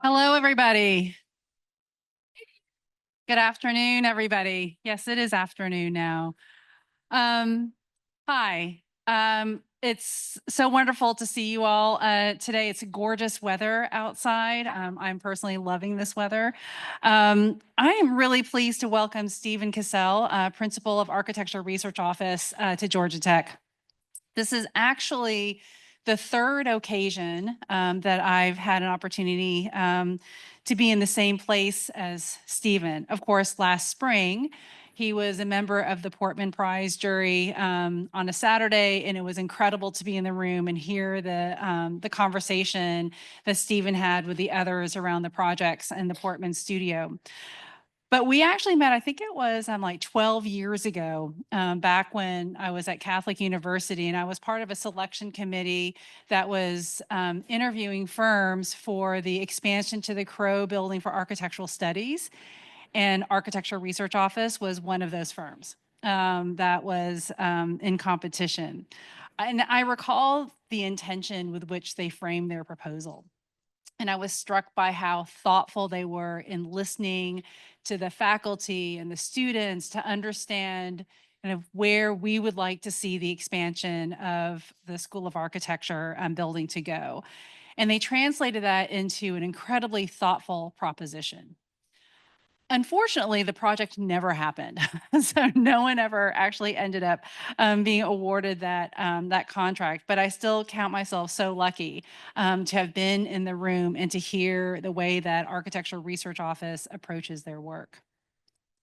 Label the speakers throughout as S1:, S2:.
S1: Hello, everybody. Good afternoon, everybody. Yes, it is afternoon now. Hi. It's so wonderful to see you all today. It's gorgeous weather outside. I'm personally loving this weather. I am really pleased to welcome Stephen Cassell, Principal of Architecture Research Office to Georgia Tech. This is actually the third occasion that I've had an opportunity to be in the same place as Stephen. Of course, last spring, he was a member of the Portman Prize jury on a Saturday, and it was incredible to be in the room and hear the conversation that Stephen had with the others around the projects in the Portman studio. But we actually met, I think it was like 12 years ago, back when I was at Catholic University, and I was part of a selection committee that was interviewing firms for the expansion to the Crow Building for Architectural Studies. And Architecture Research Office was one of those firms that was in competition. And I recall the intention with which they framed their proposal. And I was struck by how thoughtful they were in listening to the faculty and the students to understand kind of where we would like to see the expansion of the School of Architecture building to go. And they translated that into an incredibly thoughtful proposition. Unfortunately, the project never happened. So no one ever actually ended up being awarded that contract. But I still count myself so lucky to have been in the room and to hear the way that Architecture Research Office approaches their work.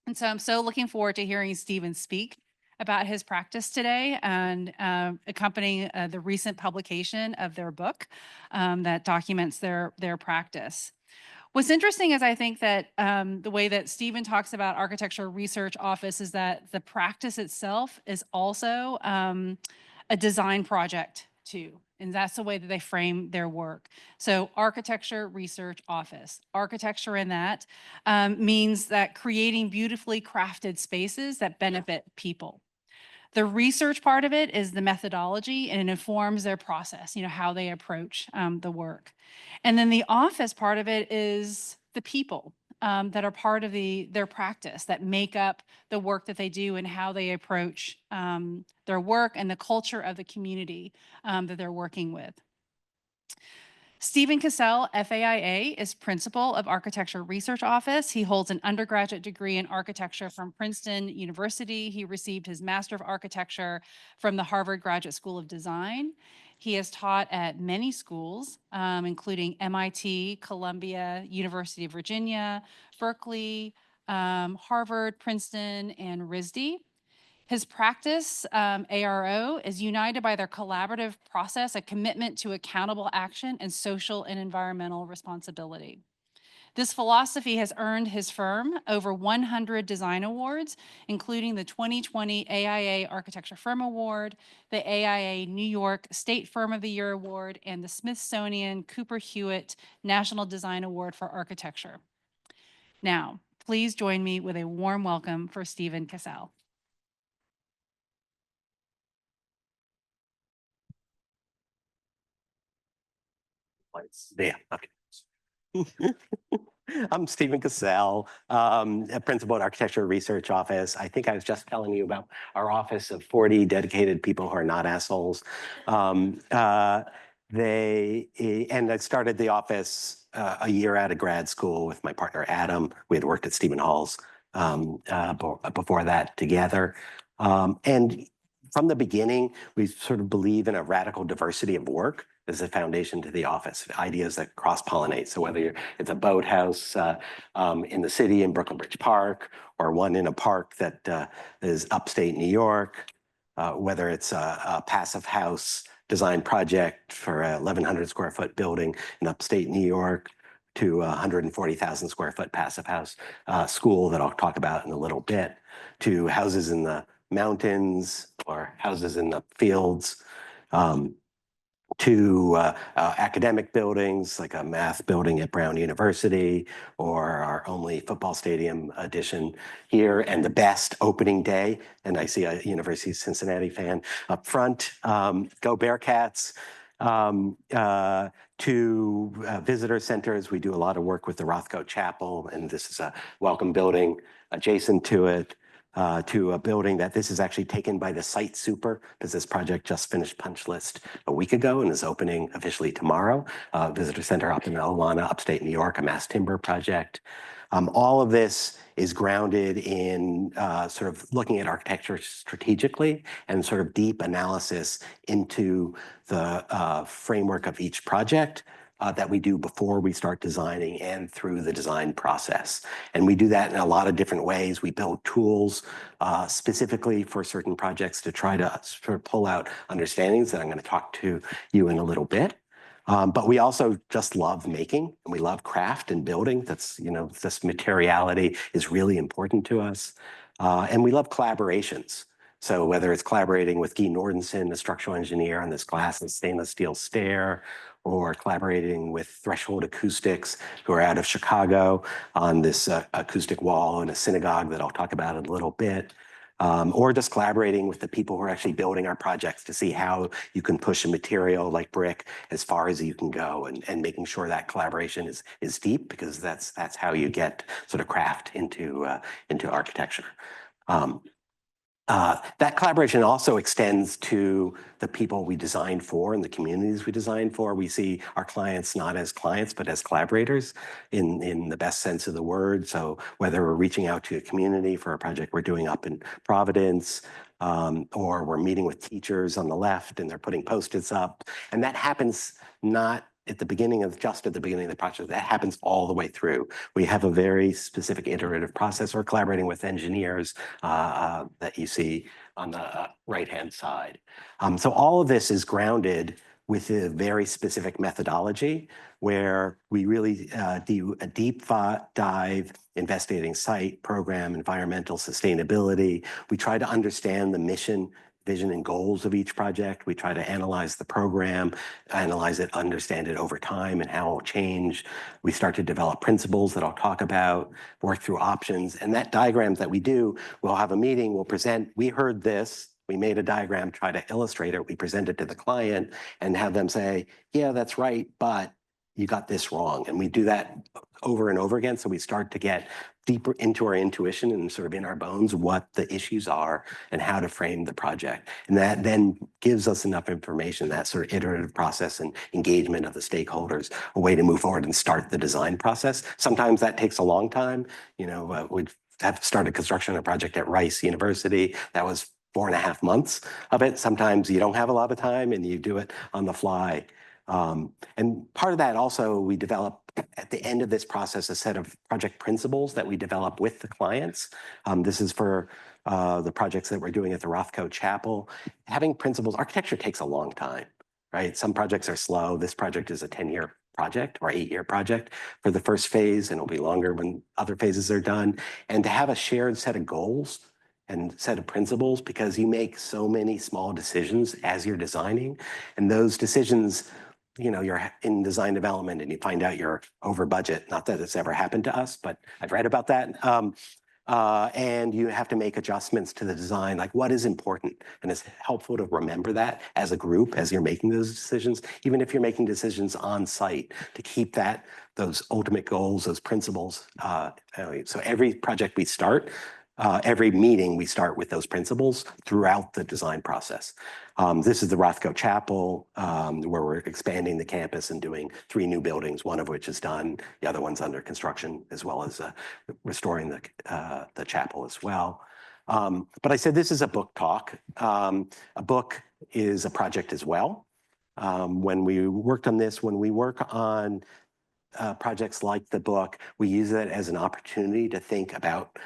S1: And so I'm so looking forward to hearing Stephen speak about his practice today and accompanying the recent publication of their book that documents their practice. What's interesting is I think that the way that Stephen talks about Architecture Research Office is that the practice itself is also a design project too. And that's the way that they frame their work. So Architecture Research Office, architecture in that means that creating beautifully crafted spaces that benefit people. The research part of it is the methodology, and it informs their process, how they approach the work. And then the office part of it is the people that are part of their practice, that make up the work that they do and how they approach their work and the culture of the community that they're working with. Stephen Cassell, FAIA, is Principal of Architecture Research Office. He holds an undergraduate degree in architecture from Princeton University. He received his Master of Architecture from the Harvard Graduate School of Design. He has taught at many schools, including MIT, Columbia, University of Virginia, Berkeley, Harvard, Princeton, and RISD. His practice, ARO, is united by their collaborative process, a commitment to accountable action and social and environmental responsibility. This philosophy has earned his firm over 100 design awards, including the 2020 AIA Architecture Firm Award, the AIA New York State Firm of the Year Award, and the Smithsonian Cooper Hewitt National Design Award for Architecture. Now, please join me with a warm welcome for Stephen Cassell.
S2: Yeah, okay. I'm Stephen Cassell, Principal at Architecture Research Office. I think I was just telling you about our office of 40 dedicated people who are not assholes. And I started the office a year out of grad school with my partner, Adam. We had worked at Stephen Hall's before that together. And from the beginning, we sort of believe in a radical diversity of work as a foundation to the office, ideas that cross-pollinate. So whether it's a boathouse in the city in Brooklyn Bridge Park, or one in a park that is upstate New York, whether it's a passive house design project for a 1,100 square foot building in upstate New York, to a 140,000 square foot passive house school that I'll talk about in a little bit, to houses in the mountains or houses in the fields, to academic buildings like a math building at Brown University, or our only football stadium addition here, and the best opening day. And I see a University of Cincinnati fan up front. Go Bearcats. to visitor centers. We do a lot of work with the Rothko Chapel, and this is a welcome building adjacent to it, to a building that this is actually taken by the site super, because this project just finished punch list a week ago and is opening officially tomorrow. Visitor center up in Awana, upstate New York, a mass timber project. All of this is grounded in sort of looking at architecture strategically and sort of deep analysis into the framework of each project that we do before we start designing and through the design process. And we do that in a lot of different ways. We build tools specifically for certain projects to try to sort of pull out understandings that I'm going to talk to you in a little bit. But we also just love making, and we love craft and building. That's, this materiality is really important to us. And we love collaborations. So whether it's collaborating with Guy Nordenson, a structural engineer on this glass and stainless steel stair, or collaborating with Threshold Acoustics, who are out of Chicago on this acoustic wall in a synagogue that I'll talk about in a little bit. Or just collaborating with the people who are actually building our projects to see how you can push a material like brick as far as you can go, and making sure that collaboration is deep, because that's how you get sort of craft into architecture. That collaboration also extends to the people we design for and the communities we design for. We see our clients not as clients, but as collaborators in the best sense of the word. So whether we're reaching out to a community for a project we're doing up in Providence, or we're meeting with teachers on the left and they're putting Post-its up, and that happens not at the beginning of the project, that happens all the way through. We have a very specific iterative process. We're collaborating with engineers that you see on the right-hand side. So all of this is grounded with a very specific methodology where we really do a deep dive investigating site, program, environmental sustainability. We try to understand the mission, vision, and goals of each project. We try to analyze the program, analyze it, understand it over time and how it will change. We start to develop principles that I'll talk about, work through options. And that diagram that we do, we'll have a meeting, we'll present, we heard this, we made a diagram, try to illustrate it, we present it to the client and have them say, yeah, that's right, but you got this wrong. And we do that over and over again. So we start to get deeper into our intuition and sort of in our bones what the issues are and how to frame the project. And that then gives us enough information, that sort of iterative process and engagement of the stakeholders, a way to move forward and start the design process. Sometimes that takes a long time. We have started construction on a project at Rice University. That was 4.5 months of it. Sometimes you don't have a lot of time and you do it on the fly. And part of that also, we develop at the end of this process a set of project principles that we develop with the clients. This is for the projects that we're doing at the Rothko Chapel. Having principles, architecture takes a long time, right? Some projects are slow. This project is a 10-year project or 8-year project for the first phase, and it'll be longer when other phases are done. And to have a shared set of goals and set of principles, because you make so many small decisions as you're designing, and those decisions, you're in design development and you find out you're over budget. Not that it's ever happened to us, but I've read about that. And you have to make adjustments to the design, like what is important. And it's helpful to remember that as a group, as you're making those decisions, even if you're making decisions on site, to keep those ultimate goals, those principles. So every project we start, every meeting, we start with those principles throughout the design process. This is the Rothko Chapel, where we're expanding the campus and doing 3 new buildings, one of which is done. The other one's under construction, as well as restoring the chapel as well. But I said this is a book talk. A book is a project as well. When we worked on this, when we work on projects like the book, we use it as an opportunity to think about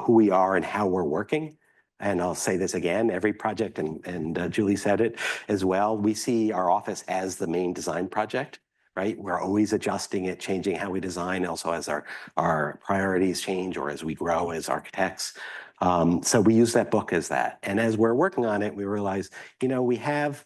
S2: who we are and how we're working. And I'll say this again, every project, and Julie said it as well, we see our office as the main design project, right? We're always adjusting it, changing how we design, also as our priorities change or as we grow as architects. So we use that book as that. And as we're working on it, we realize, we have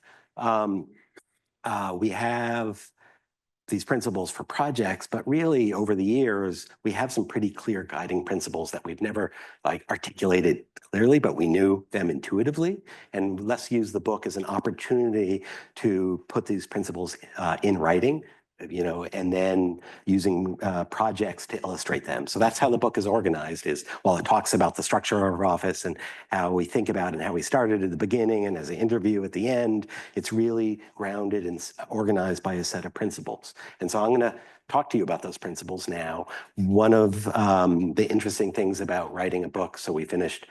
S2: these principles for projects, but really over the years, we have some pretty clear guiding principles that we've never like articulated clearly, but we knew them intuitively. And let's use the book as an opportunity to put these principles in writing, and then using projects to illustrate them. So that's how the book is organized, is while it talks about the structure of our office and how we think about it and how we started at the beginning and as an interview at the end, it's really grounded and organized by a set of principles. And so I'm going to talk to you about those principles now. One of the interesting things about writing a book, so we finished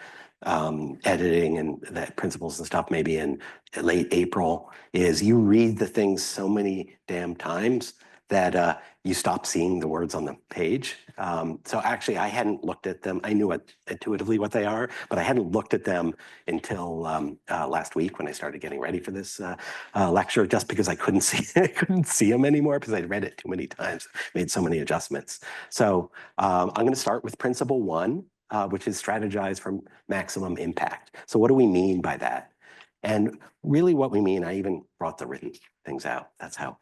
S2: editing and that principles and stuff maybe in late April, is you read the things so many damn times that you stop seeing the words on the page. So actually, I hadn't looked at them. I knew intuitively what they are, but I hadn't looked at them until last week when I started getting ready for this lecture, just because I couldn't see them anymore because I'd read it too many times, made so many adjustments. So I'm going to start with principle one, which is strategize for maximum impact. So what do we mean by that? And really what we mean, I even brought the written things out. That's how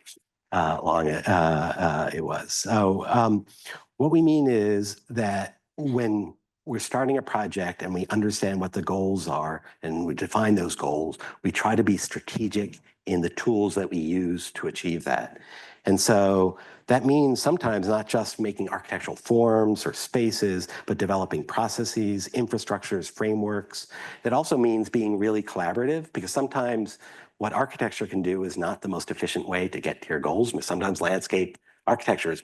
S2: long it was. So what we mean is that when we're starting a project and we understand what the goals are and we define those goals, we try to be strategic in the tools that we use to achieve that. And so that means sometimes not just making architectural forms or spaces, but developing processes, infrastructures, frameworks. It also means being really collaborative, because sometimes what architecture can do is not the most efficient way to get to your goals. Sometimes landscape architecture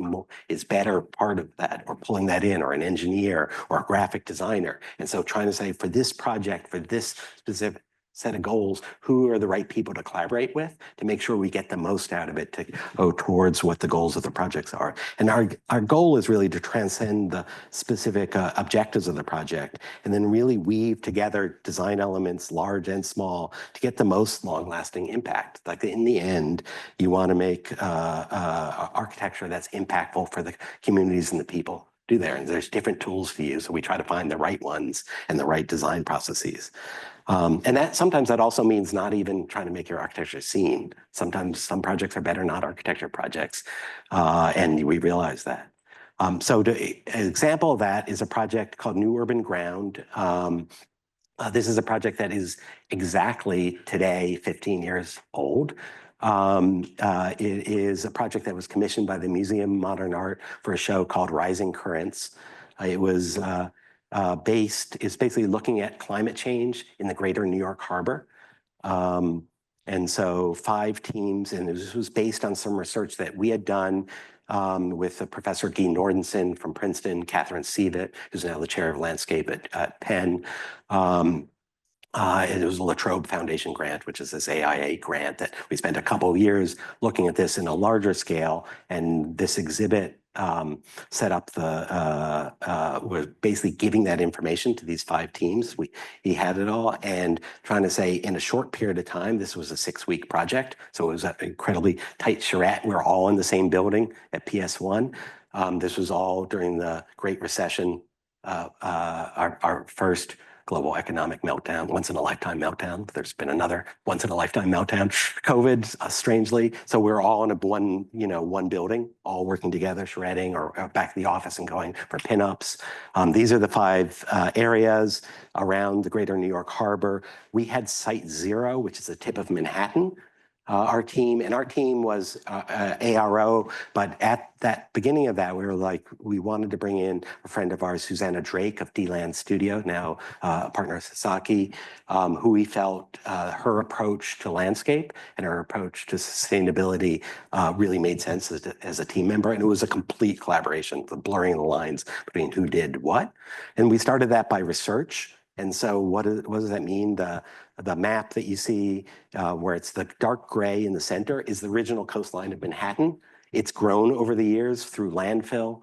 S2: is better part of that, or pulling that in, or an engineer or a graphic designer. And so trying to say, for this project, for this specific set of goals, who are the right people to collaborate with to make sure we get the most out of it to go towards what the goals of the projects are. And our goal is really to transcend the specific objectives of the project and then really weave together design elements, large and small, to get the most long-lasting impact. Like in the end, you want to make architecture that's impactful for the communities and the people do there. And there's different tools to use. So we try to find the right ones and the right design processes. And sometimes that also means not even trying to make your architecture seen. Sometimes some projects are better not architecture projects, and we realize that. So an example of that is a project called New Urban Ground. This is a project that is exactly today 15 years old. It is a project that was commissioned by the Museum of Modern Art for a show called Rising Currents. It was is basically looking at climate change in the greater New York Harbor. And so 5 teams, and this was based on some research that we had done with Professor Guy Nordenson from Princeton, Catherine Sievett, who's now the chair of landscape at Penn. It was a La Trobe Foundation grant, which is this AIA grant that we spent a couple of years looking at this in a larger scale. And this exhibit set up was basically giving that information to these 5 teams. He had it all and trying to say in a short period of time, this was a 6-week project. So it was an incredibly tight charrette. We're all in the same building at PS1. This was all during the Great Recession, our first global economic meltdown, once in a lifetime meltdown. There's been another once in a lifetime meltdown, COVID, strangely. So we're all in one building, all working together, shredding or back to the office and going for pinups. These are the 5 areas around the greater New York Harbor. We had Site 0, which is the tip of Manhattan. Our team was ARO, but at that beginning of that, we wanted to bring in a friend of ours, Susanna Drake of D-Land Studio, now a partner of Sasaki, who we felt her approach to landscape and her approach to sustainability really made sense as a team member. And it was a complete collaboration, the blurring of the lines between who did what. And we started that by research. And so what does that mean? The map that you see where it's the dark gray in the center is the original coastline of Manhattan. It's grown over the years through landfill.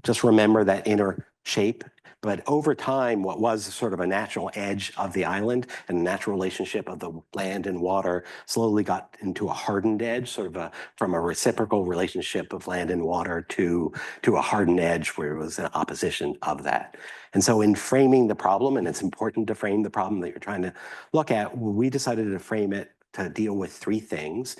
S2: Just remember that inner shape. But over time, what was sort of a natural edge of the island and a natural relationship of the land and water slowly got into a hardened edge, from a reciprocal relationship of land and water to a hardened edge where it was an opposition of that. And so in framing the problem, and it's important to frame the problem that you're trying to look at, we decided to frame it to deal with 3 things.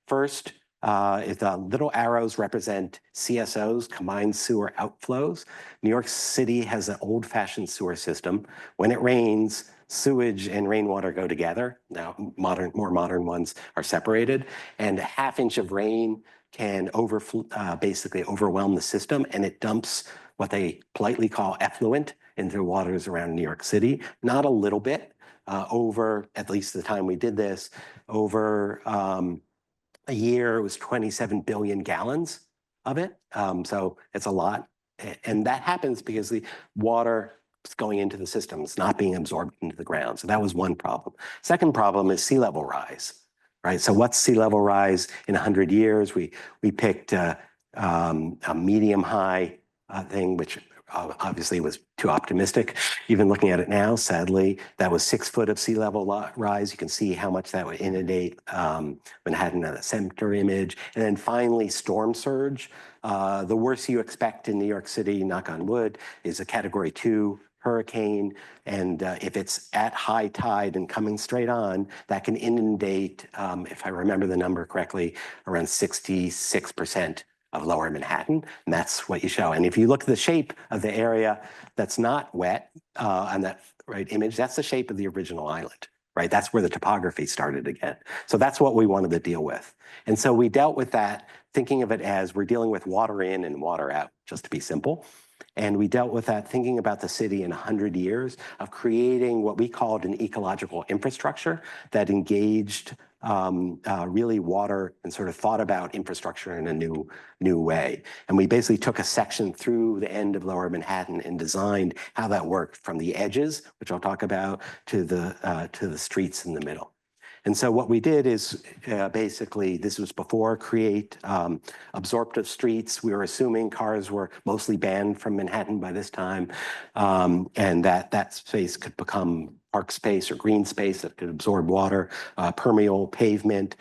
S2: First, If the little arrows represent CSOs, combined sewer outflows. New York City has an old-fashioned sewer system. When it rains, sewage and rainwater go together. Now, more modern ones are separated, and a half inch of rain can basically overwhelm the system, and it dumps what they politely call effluent into waters around New York City. Not a little bit. Over, at least the time we did this, over a year, it was 27 billion gallons of it. So it's a lot. And that happens because the water is going into the system. It's not being absorbed into the ground. So that was one problem. Second problem is sea level rise, right? So what's sea level rise in 100 years? We picked a medium high thing, which obviously was too optimistic. Even looking at it now, sadly, that was 6 foot of sea level rise. You can see how much that would inundate Manhattan in a center image. And then finally, storm surge. The worst you expect in New York City, knock on wood, is a Category 2 hurricane. And if it's at high tide and coming straight on, that can inundate, if I remember the number correctly, around 66% of lower Manhattan, and that's what you show. And if you look at the shape of the area that's not wet on that right image, that's the shape of the original island, right? That's where the topography started again. So that's what we wanted to deal with. And so we dealt with that, thinking of it as we're dealing with water in and water out, just to be simple. And we dealt with that thinking about the city in 100 years of creating what we called an ecological infrastructure that engaged really water and sort of thought about infrastructure in a new way. And we basically took a section through the end of Lower Manhattan and designed how that worked from the edges, which I'll talk about, to the streets in the middle. And so what we did is basically, this was before create absorptive streets. We were assuming cars were mostly banned from Manhattan by this time, and that space could become park space or green space that could absorb water, permeable pavement.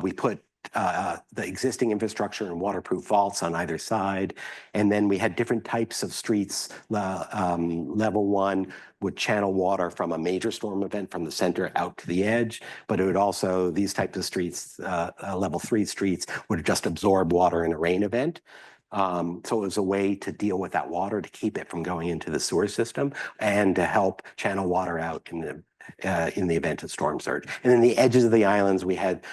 S2: We put the existing infrastructure and waterproof vaults on either side. And then we had different types of streets. Level 1 would channel water from a major storm event from the center out to the edge, but it would also, these types of streets, level 3 streets, would just absorb water in a rain event. So it was a way to deal with that water, to keep it from going into the sewer system and to help channel water out in the event of storm surge. And in the edges of the islands, we had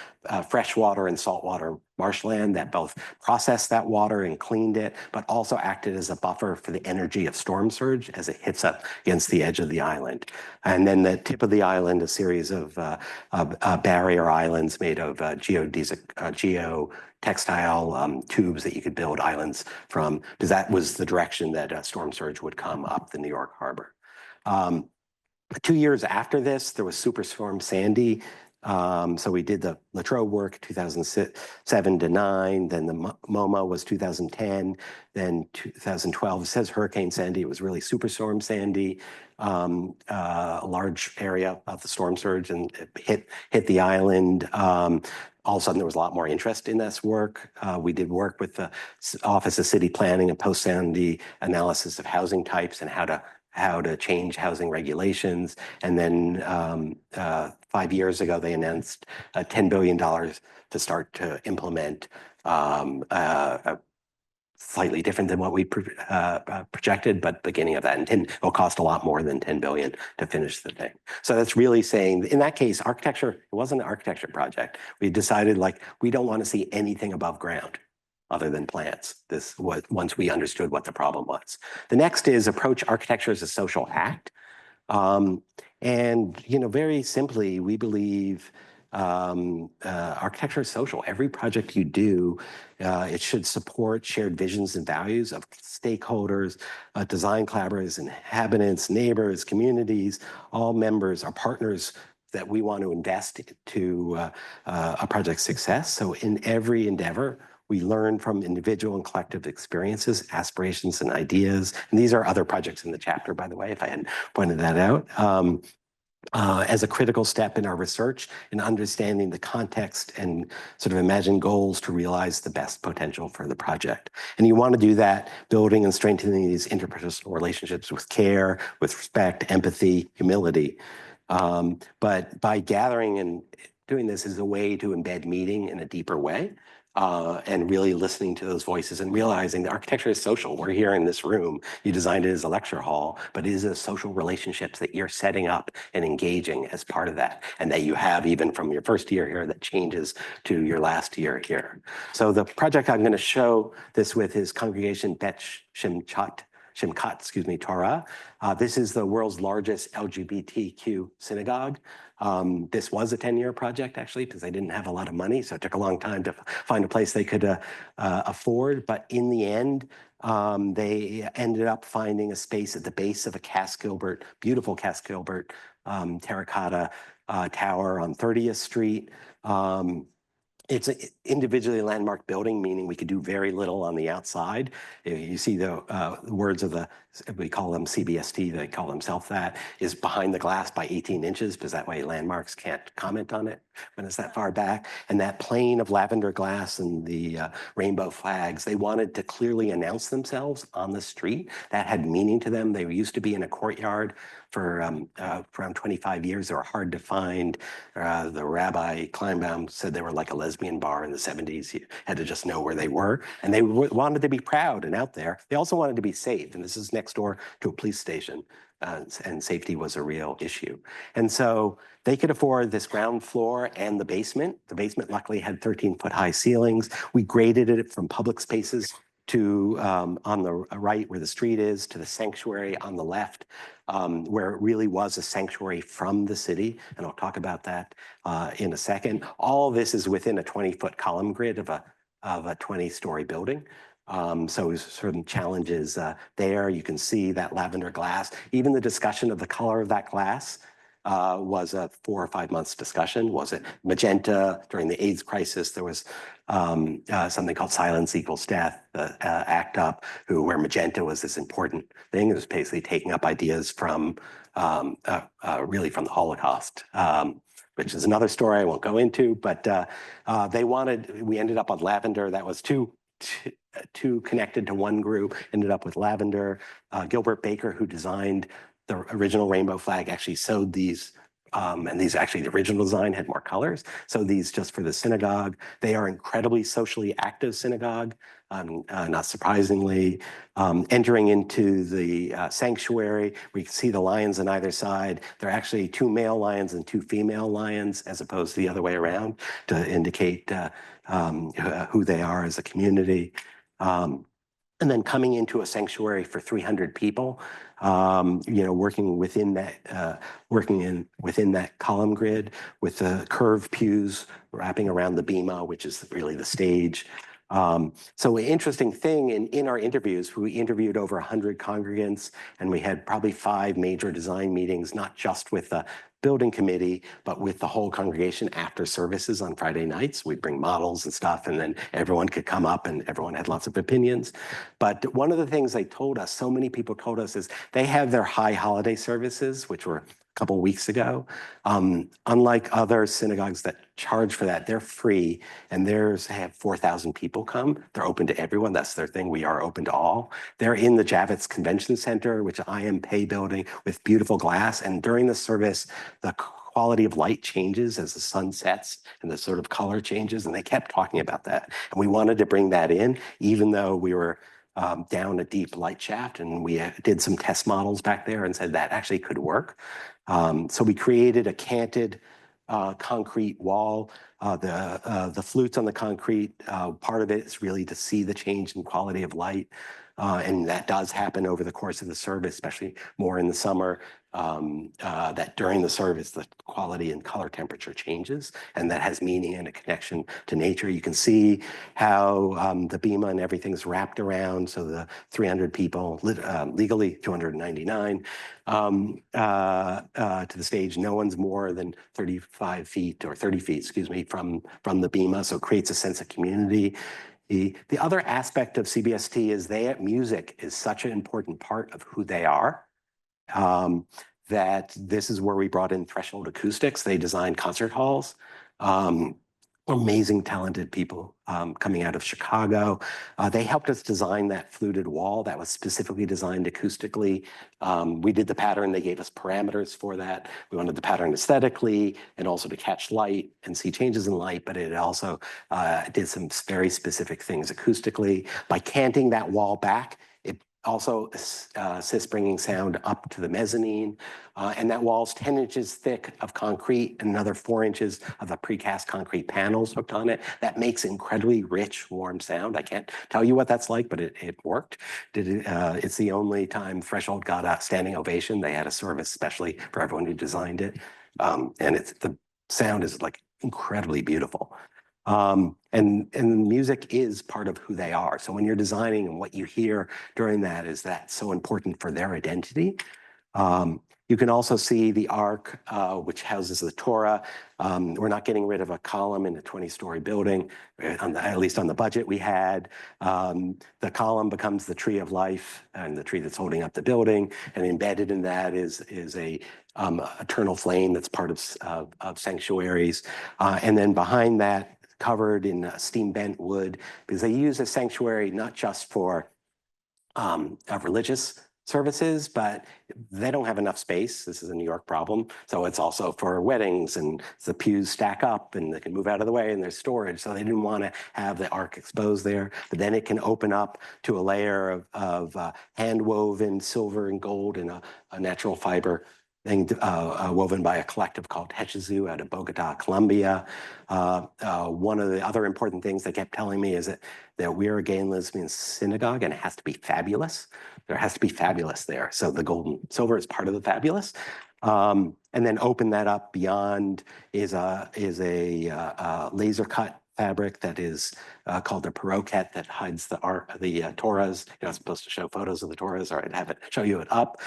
S2: freshwater and saltwater marshland that both processed that water and cleaned it, but also acted as a buffer for the energy of storm surge as it hits up against the edge of the island. And then the tip of the island, a series of barrier islands made of geotextile tubes that you could build islands from, because that was the direction that storm surge would come up the New York Harbor. 2 years after this, there was Superstorm Sandy. So we did the Latrobe work 2007 to 9, then the MoMA was 2010, then 2012. It says Hurricane Sandy. It was really Superstorm Sandy, a large area of the storm surge, and it hit the island. All of a sudden, there was a lot more interest in this work. We did work with the Office of City Planning and post-Sandy analysis of housing types and how to change housing regulations. And then 5 years ago, they announced $10 billion to start to implement slightly different than what we projected, but beginning of that. And it'll cost a lot more than 10 billion to finish the thing. So that's really saying, in that case, architecture, it wasn't an architecture project. We decided, like, we don't want to see anything above ground other than plants. This was once we understood what the problem was. The next is approach architecture as a social act. And, you know, very simply, we believe architecture is social. Every project you do, it should support shared visions and values of stakeholders, design collaborators, inhabitants, neighbors, communities. All members are partners that we want to invest to a project's success. So in every endeavor, we learn from individual and collective experiences, aspirations, and ideas. And these are other projects in the chapter, by the way, if I hadn't pointed that out. As a critical step in our research in understanding the context and sort of imagine goals to realize the best potential for the project. And you want to do that building and strengthening these interpersonal relationships with care, with respect, empathy, humility. But by gathering and doing this is a way to embed meaning in a deeper way. and really listening to those voices and realizing that architecture is social. We're here in this room. You designed it as a lecture hall, but it is a social relationships that you're setting up and engaging as part of that, and that you have even from your first year here that changes to your last year here. So the project I'm going to show this with is Congregation Bet Shimkat, Torah. This is the world's largest LGBTQ synagogue. This was a 10-year project, actually, because they didn't have a lot of money. So it took a long time to find a place they could afford. But in the end, they ended up finding a space at the base of a Cass Gilbert, beautiful Cass Gilbert terracotta tower on 30th Street. It's an individually landmarked building, meaning we could do very little on the outside. You see the words of the, we call them CBST, they call themselves that, is behind the glass by 18 inches, because that way landmarks can't comment on it when it's that far back. And that plane of lavender glass and the rainbow flags, they wanted to clearly announce themselves on the street. That had meaning to them. They used to be in a courtyard for around 25 years. They were hard to find. The Rabbi Kleinbaum said they were like a lesbian bar in the 70s. You had to just know where they were. And they wanted to be proud and out there. They also wanted to be safe. And this is next door to a police station. And safety was a real issue. And so they could afford this ground floor and the basement. The basement luckily had 13-foot high ceilings. We graded it from public spaces to on the right where the street is, to the sanctuary on the left, where it really was a sanctuary from the city. And I'll talk about that in a second. All of this is within a 20-foot column grid of a 20-story building. So certain challenges there. You can see that lavender glass. Even the discussion of the color of that glass was a 4 or 5 months discussion. Was it magenta? During the AIDS crisis, there was something called Silence Equals Death, the ACT UP, where magenta was this important thing. It was basically taking up ideas from really from the Holocaust. Which is another story I won't go into, but we ended up on lavender. That was too connected to one group, ended up with lavender. Gilbert Baker, who designed the original rainbow flag, actually sewed these, and these actually, the original design had more colors. So these just for the synagogue. They are incredibly socially active synagogue, not surprisingly. Entering into the sanctuary, we can see the lions on either side. There are actually 2 male lions and 2 female lions, as opposed to the other way around, to indicate who they are as a community. And then coming into a sanctuary for 300 people, working within that, within that column grid with the curved pews wrapping around the bema, which is really the stage. So an interesting thing in our interviews, we interviewed over 100 congregants, and we had probably 5 major design meetings, not just with the building committee, but with the whole congregation after services on Friday nights. We'd bring models and stuff, and then everyone could come up and everyone had lots of opinions. But one of the things they told us, so many people told us, is they have their high holiday services, which were a couple of weeks ago. Unlike other synagogues that charge for that, they're free, and theirs have 4,000 people come. They're open to everyone. That's their thing. We are open to all. They're in the Javits Convention Center, which I am pay building with beautiful glass. And during the service, the quality of light changes as the sun sets and the sort of color changes. And they kept talking about that. And we wanted to bring that in, even though we were down a deep light shaft, and we did some test models back there and said that actually could work. So we created a canted concrete wall. The flutes on the concrete, part of it is really to see the change in quality of light. And that does happen over the course of the service, especially more in the summer, that during the service, the quality and color temperature changes, and that has meaning and a connection to nature. You can see how the bema and everything's wrapped around. So the 300 people, legally 299, to the stage. No one's more than 35 feet or 30 feet, excuse me, from the bema. So it creates a sense of community. The other aspect of CBST is music is such an important part of who they are, that this is where we brought in Threshold Acoustics. They designed concert halls. amazing, talented people coming out of Chicago. They helped us design that fluted wall that was specifically designed acoustically. We did the pattern. They gave us parameters for that. We wanted the pattern aesthetically and also to catch light and see changes in light, but it also did some very specific things acoustically. By canting that wall back, it also assists bringing sound up to the mezzanine. And that wall's 10 inches thick of concrete and another 4 inches of the precast concrete panels hooked on it. That makes incredibly rich, warm sound. I can't tell you what that's like, but it worked. It's the only time Threshold got a standing ovation. They had a service especially for everyone who designed it. And the sound is like incredibly beautiful. And music is part of who they are. So when you're designing and what you hear during that is that so important for their identity. You can also see the arc, which houses the Torah. We're not getting rid of a column in a 20-story building, at least on the budget we had. The column becomes the tree of life and the tree that's holding up the building. And embedded in that is a eternal flame that's part of sanctuaries. And then behind that, covered in steam bent wood, because they use a sanctuary not just for religious services, but they don't have enough space. This is a New York problem. So it's also for weddings, and the pews stack up and they can move out of the way and there's storage. So they didn't want to have the ark exposed there, but then it can open up to a layer of hand woven silver and gold and a natural fiber thing woven by a collective called Hechizu out of Bogota, Colombia. One of the other important things they kept telling me is that we're a gay and lesbian synagogue and it has to be fabulous. There has to be fabulous there. So the gold and silver is part of the fabulous. And then open that up beyond is a laser cut fabric that is called a paroquet that hides the Torahs. You're not supposed to show photos of the Torahs, or I'd have it show you it up.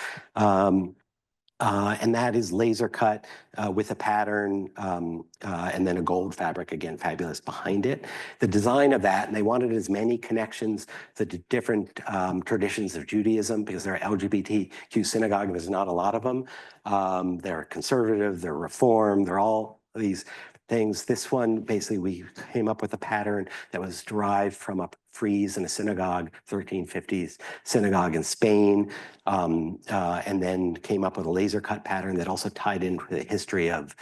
S2: And that is laser cut with a pattern and then a gold fabric, again, fabulous behind it. The design of that, and they wanted as many connections to the different traditions of Judaism because they're LGBTQ synagogue, there's not a lot of them. They're conservative, they're reform, they're all these things. This one, basically, we came up with a pattern that was derived from a frieze in a synagogue, 1350s synagogue in Spain, and then came up with a laser cut pattern that also tied in with the history of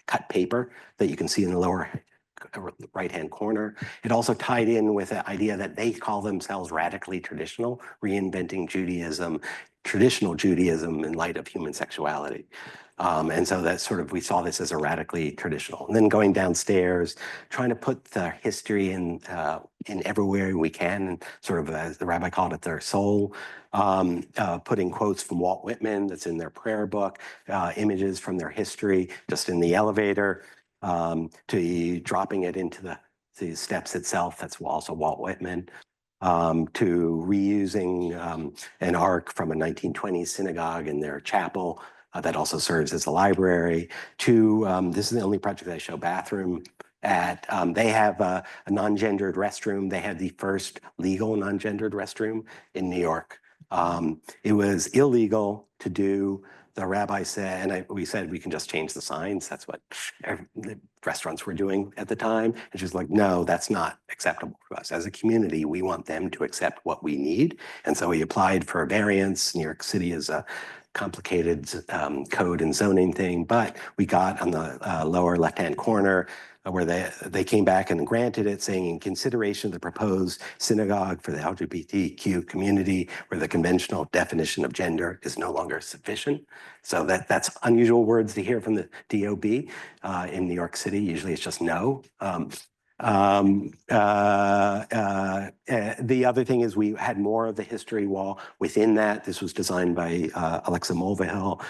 S2: cut paper that you can see in the lower right-hand corner. It also tied in with the idea that they call themselves radically traditional, reinventing Judaism, traditional Judaism in light of human sexuality. And so that sort of, we saw this as a radically traditional. And then going downstairs, trying to put the history in everywhere we can, and sort of, as the rabbi called it, their soul, putting quotes from Walt Whitman that's in their prayer book, images from their history, just in the elevator, to dropping it into the steps itself, that's also Walt Whitman. To reusing an ark from a 1920s synagogue in their chapel that also serves as a library, to this is the only project I show bathroom at. They have a non-gendered restroom. They had the first legal non-gendered restroom in New York. It was illegal to do. The rabbi said, and we said we can just change the signs. That's what the restaurants were doing at the time. And she's like, no, that's not acceptable to us. As a community, we want them to accept what we need. And so we applied for a variance. New York City is a complicated code and zoning thing, but we got on the lower left-hand corner where they came back and granted it, saying in consideration of the proposed synagogue for the LGBTQ community, where the conventional definition of gender is no longer sufficient. So that's unusual words to hear from the DOB in New York City. Usually it's just no. The other thing is we had more of the history wall within that. This was designed by Alexa Mulvihill,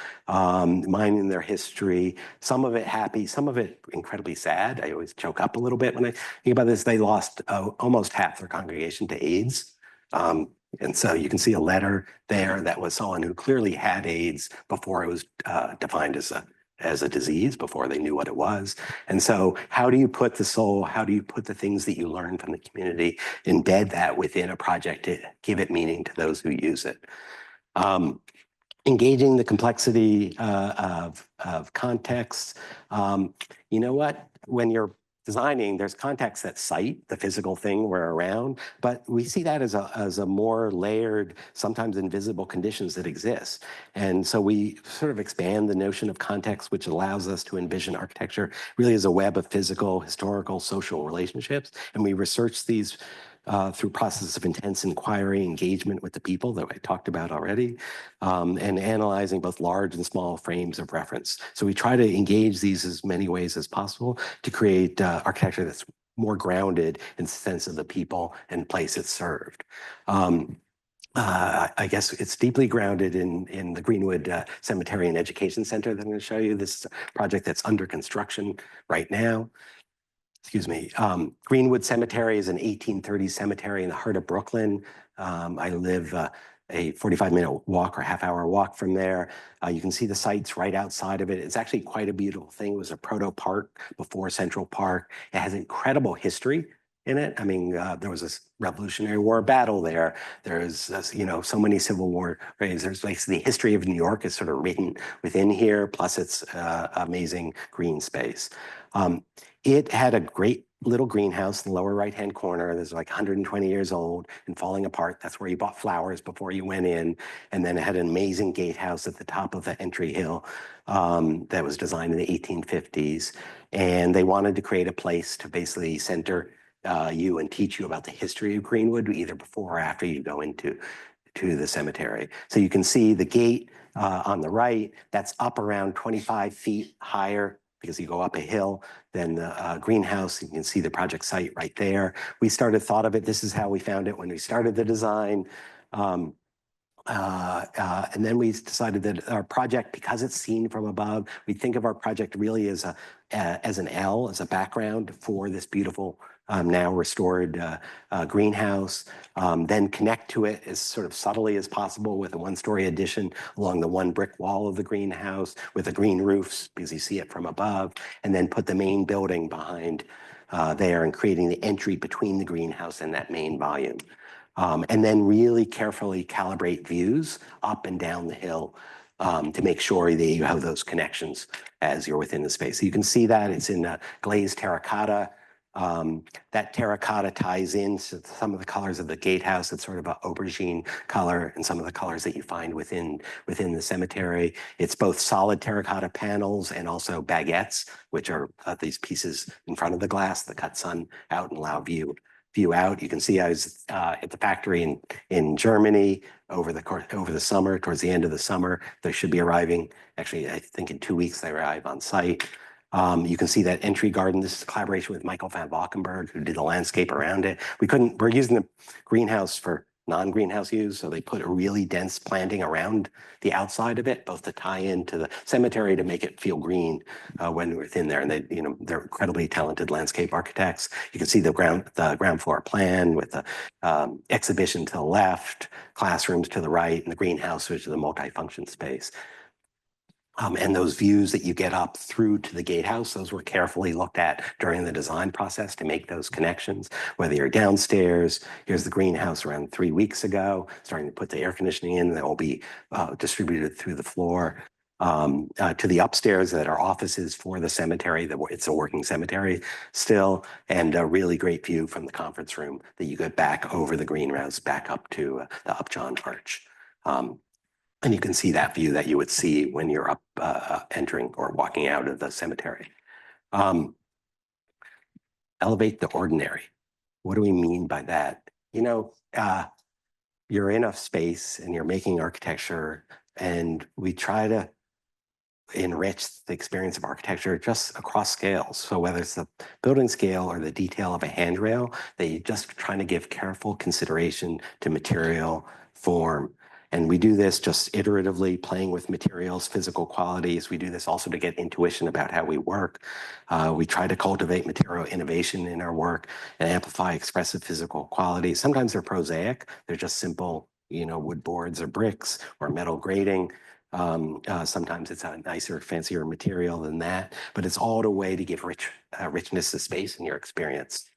S2: mining their history, some of it happy, some of it incredibly sad. I always choke up a little bit when I think about this. They lost almost half their congregation to AIDS. And so you can see a letter there that was someone who clearly had AIDS before it was defined as a disease, before they knew what it was. And so how do you put the soul, how do you put the things that you learn from the community, embed that within a project to give it meaning to those who use it? Engaging the complexity of context. You know what? When you're designing, there's context that site, the physical thing we're around, but we see that as a more layered, sometimes invisible conditions that exist. And so we sort of expand the notion of context, which allows us to envision architecture really as a web of physical, historical, social relationships. And we research these through processes of intense inquiry, engagement with the people that I talked about already, and analyzing both large and small frames of reference. So we try to engage these as many ways as possible to create architecture that's more grounded in the sense of the people and place it's served. I guess it's deeply grounded in the Greenwood Cemetery and Education Center that I'm going to show you. This is a project that's under construction right now. Excuse me. Greenwood Cemetery is an 1830s cemetery in the heart of Brooklyn. I live a 45-minute walk or half-hour walk from there. You can see the sites right outside of it. It's actually quite a beautiful thing. It was a proto park before Central Park. It has incredible history in it. I mean, there was a Revolutionary War battle there. There's, so many Civil War graves. There's basically the history of New York is sort of written within here, plus its amazing green space. It had a great little greenhouse in the lower right-hand corner. This is like 120 years old and falling apart. That's where you bought flowers before you went in. And then it had an amazing gatehouse at the top of the entry hill that was designed in the 1850s. And they wanted to create a place to basically center you and teach you about the history of Greenwood, either before or after you go into the cemetery. So you can see the gate on the right, that's up around 25 feet higher because you go up a hill, then the greenhouse. You can see the project site right there. We thought of it, this is how we found it when we started the design. And then we decided that our project, because it's seen from above, we think of our project really as an L, as a background for this beautiful now restored greenhouse, then connect to it as sort of subtly as possible with a one-story addition along the one brick wall of the greenhouse with the green roofs because you see it from above, and then put the main building behind there and creating the entry between the greenhouse and that main volume. And then really carefully calibrate views up and down the hill to make sure that you have those connections as you're within the space. So you can see that it's in glazed terracotta. That terracotta ties into some of the colors of the gatehouse. It's sort of an aubergine color and some of the colors that you find within the cemetery. It's both solid terracotta panels and also baguettes, which are these pieces in front of the glass that cut sun out and allow view out. You can see I was at the factory in Germany over the summer, towards the end of the summer. They should be arriving. Actually, I think in 2 weeks they arrive on site. You can see that entry garden. This is a collaboration with Michael van Valkenburg, who did the landscape around it. We're using the greenhouse for non-greenhouse use, so they put a really dense planting around the outside of it, both to tie into the cemetery to make it feel green when we're within there. And they're incredibly talented landscape architects. You can see the ground floor plan with the exhibition to the left, classrooms to the right, and the greenhouse, which is a multi-function space. And those views that you get up through to the gatehouse, those were carefully looked at during the design process to make those connections. Whether you're downstairs, here's the greenhouse around 3 weeks ago, starting to put the air conditioning in, that will be distributed through the floor. To the upstairs that are offices for the cemetery, it's a working cemetery still, and a really great view from the conference room that you get back over the greenhouse, back up to the Upjohn Arch. And you can see that view that you would see when you're up entering or walking out of the cemetery. Elevate the ordinary. What do we mean by that? You're in a space and you're making architecture, and we try to enrich the experience of architecture just across scales. So whether it's the building scale or the detail of a handrail, that you're just trying to give careful consideration to material, form. And we do this just iteratively, playing with materials, physical qualities. We do this also to get intuition about how we work. We try to cultivate material innovation in our work and amplify expressive physical qualities. Sometimes they're prosaic. They're just simple, wood boards or bricks or metal grating. Sometimes it's a nicer, fancier material than that, but it's all a way to give richness to space in your experience.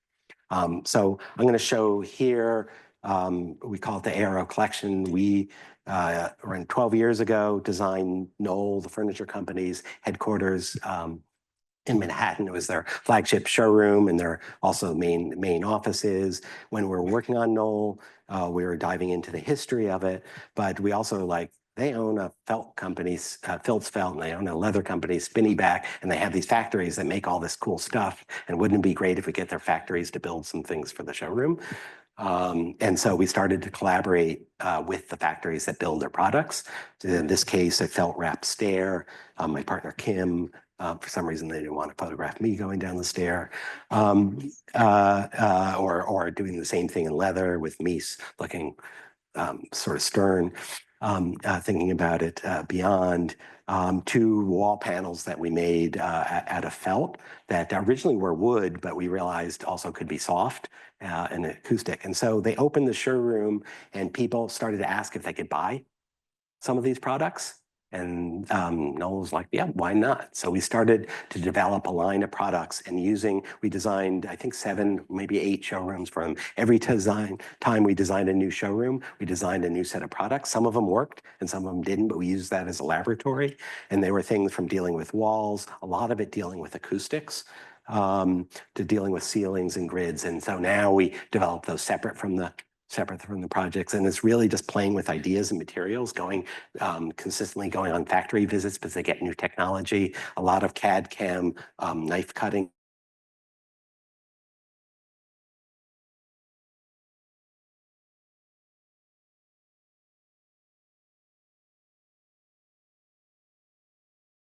S2: So I'm going to show here, we call it the Aero Collection. We, around 12 years ago, designed Knoll, the furniture company's headquarters in Manhattan. It was their flagship showroom and their also main offices. When we were working on Knoll, we were diving into the history of it, but we also they own a felt company, Phil's Felt, and they own a leather company, Spinnyback, and they have these factories that make all this cool stuff. And wouldn't it be great if we get their factories to build some things for the showroom? And so we started to collaborate with the factories that build their products. So in this case, a felt wrap stair. My partner Kim, for some reason, they didn't want to photograph me going down the stair, or doing the same thing in leather with Mies looking sort of stern, thinking about it beyond. Two wall panels that we made out of felt that originally were wood, but we realized also could be soft and acoustic. And so they opened the showroom and people started to ask if they could buy some of these products. And Noel was like, yeah, why not? So we started to develop a line of products and we designed, I think 7, maybe 8 showrooms from every time we designed a new showroom, we designed a new set of products. Some of them worked and some of them didn't, but we used that as a laboratory. And they were things from dealing with walls, a lot of it dealing with acoustics, to dealing with ceilings and grids. And so now we develop those separate from the projects. And it's really just playing with ideas and materials, consistently going on factory visits because they get new technology, a lot of CAD CAM, knife cutting.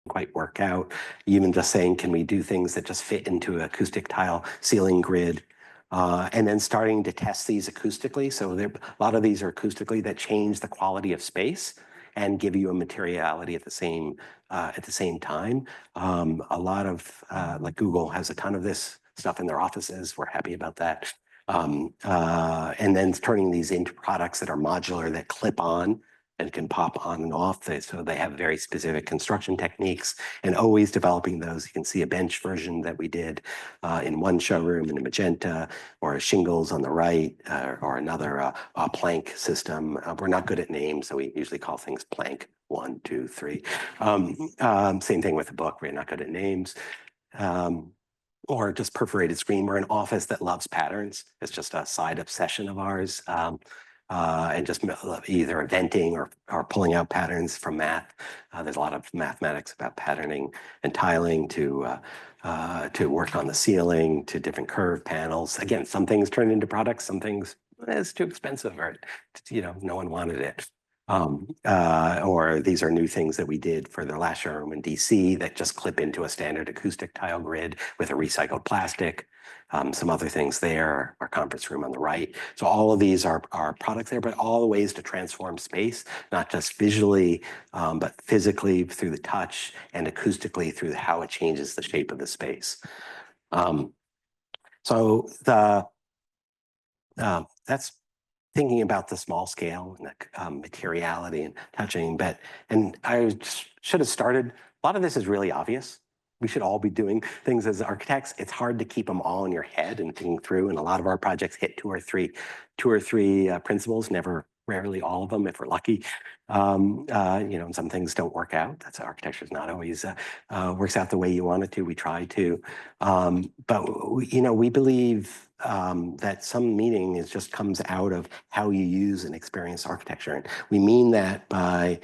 S2: Quite work out. Even just saying, can we do things that just fit into an acoustic tile ceiling grid? And then starting to test these acoustically. So a lot of these are acoustically that change the quality of space and give you a materiality at the same time. A lot of like Google has a ton of this stuff in their offices. We're happy about that. And then turning these into products that are modular that clip on and can pop on and off. So they have very specific construction techniques and always developing those. You can see a bench version that we did in one showroom in a magenta, or a shingles on the right, or another plank system. We're not good at names, so we usually call things plank 1, 2, 3. Same thing with the book. We're not good at names. Or just perforated screen. We're an office that loves patterns. It's just a side obsession of ours. And just either venting or pulling out patterns from math. There's a lot of mathematics about patterning and tiling to work on the ceiling, to different curve panels. Again, some things turn into products, some things it's too expensive, or no one wanted it. Or these are new things that we did for the last showroom in DC that just clip into a standard acoustic tile grid with a recycled plastic. Some other things there, our conference room on the right. So all of these are products there, but all the ways to transform space, not just visually, but physically through the touch and acoustically through how it changes the shape of the space. So that's thinking about the small scale and the materiality and touching, and I should have started, a lot of this is really obvious. We should all be doing things as architects. It's hard to keep them all in your head and thinking through, and a lot of our projects hit two or three principles, rarely all of them if we're lucky. And some things don't work out. That's architecture is not always works out the way you want it to. We try to, but we believe that some meaning just comes out of how you use and experience architecture. And we mean that by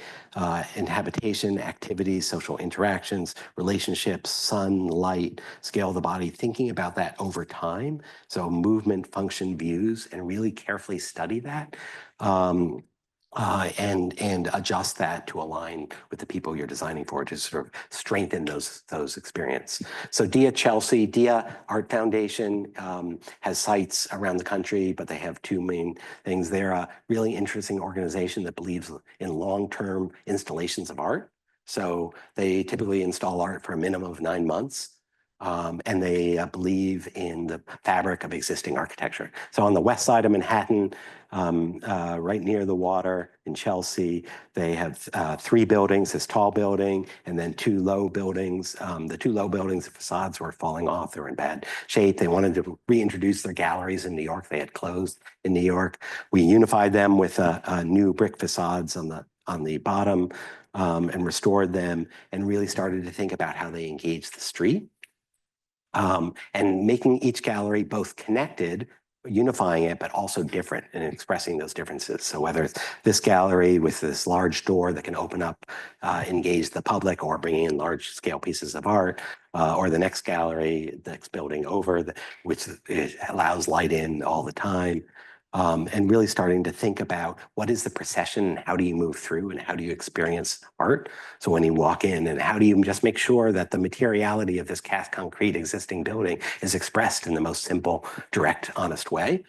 S2: inhabitation, activities, social interactions, relationships, sun, light, scale of the body, thinking about that over time. So movement, function, views, and really carefully study that. And adjust that to align with the people you're designing for, to sort of strengthen those experience. So Dia Art Foundation has sites around the country, but they have 2 main things. They're a really interesting organization that believes in long-term installations of art. So they typically install art for a minimum of 9 months. And they believe in the fabric of existing architecture. So on the west side of Manhattan, right near the water in Chelsea, they have 3 buildings, this tall building, and then 2 low buildings. The 2 low buildings, the facades were falling off, they were in bad shape. They wanted to reintroduce their galleries in New York. They had closed in New York. We unified them with new brick facades on the bottom, and restored them, and really started to think about how they engage the street. and making each gallery both connected, unifying it, but also different and expressing those differences. So whether it's this gallery with this large door that can open up, engage the public, or bringing in large scale pieces of art, or the next gallery, the next building over, which allows light in all the time. And really starting to think about what is the procession, how do you move through, and how do you experience art? So when you walk in, and how do you just make sure that the materiality of this cast concrete existing building is expressed in the most simple, direct, honest way?